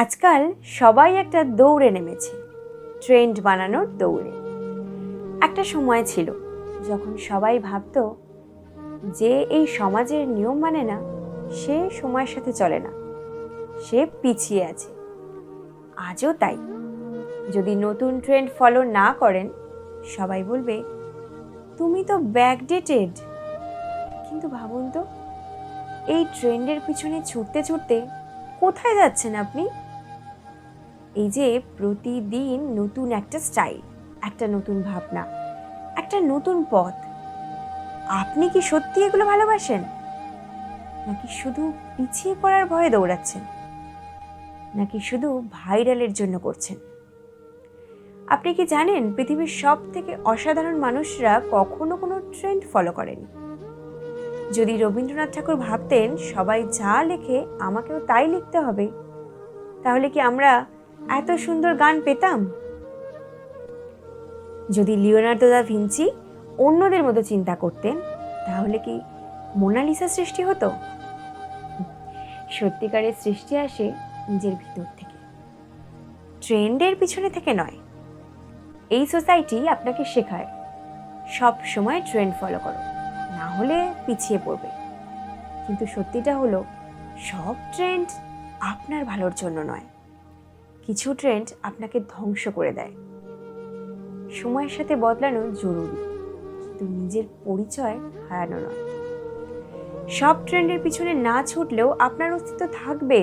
আজকাল সবাই একটা দৌড়ে নেমেছে, ট্রেন্ড বানানোর দৌড়ে। একটা সময় ছিল যখন সবাই ভাবতো যে এই সমাজের নিয়ম মানে না, সে সময়ের সাথে চলে না, সে পিছিয়ে আছে। আজও তাই। যদি নতুন ট্রেন্ড ফলো না করেন, সবাই বলবে তুমি তো ব্যাকডেটেড। কিন্তু ভাবুন তো, এই ট্রেন্ডের পিছনে ছুটতে ছুটতে কোথায় যাচ্ছেন আপনি? এই যে প্রতিদিন নতুন একটা স্টাইল, একটা নতুন ভাবনা, একটা নতুন পথ, আপনি কি সত্যি এগুলো ভালোবাসেন? নাকি শুধু পিছিয়ে পড়ার ভয়ে দৌড়াচ্ছেন? নাকি শুধু ভাইরালের জন্য করছেন? আপনি কি জানেন পৃথিবীর সব থেকে অসাধারণ মানুষরা কখনো কোনো ট্রেন্ড ফলো করেনি? যদি রবীন্দ্রনাথ ঠাকুর ভাবতেন সবাই যা লেখে আমাকেও তাই লিখতে হবে, তাহলে কি আমরা এত সুন্দর গান পেতাম? যদি লিওনার্দো দা ভিঞ্চি অন্যদের মতো চিন্তা করতেন, তাহলে কি মোনালিসা সৃষ্টি হতো? সত্যিকারের সৃষ্টি আসে নিজের ভিতর থেকে, ট্রেন্ডের পিছনে থেকে নয়। এই সোসাইটি আপনাকে শেখায় সব সময় ট্রেন্ড ফলো করো, না হলে পিছিয়ে পড়বে। কিন্তু সত্যিটা হলো, সব ট্রেন্ড আপনার ভালোর জন্য নয়। কিছু ট্রেন্ড আপনাকে ধ্বংস করে দেয়। সময়ের সাথে বদলানো জরুরি, কিন্তু নিজের পরিচয় হারানো নয়। সব ট্রেন্ডের পিছনে না ছুটলেও আপনার অস্তিত্ব থাকবে,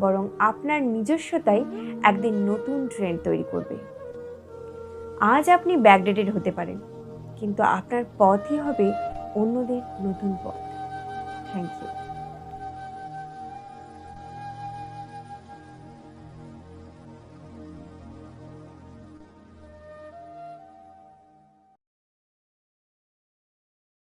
বরং আপনার নিজস্বতাই একদিন নতুন ট্রেন্ড তৈরি করবে। আজ আপনি ব্যাকডেটেড হতে পারেন, কিন্তু আপনার পথই হবে অন্যদের নতুন পথ। Thank you.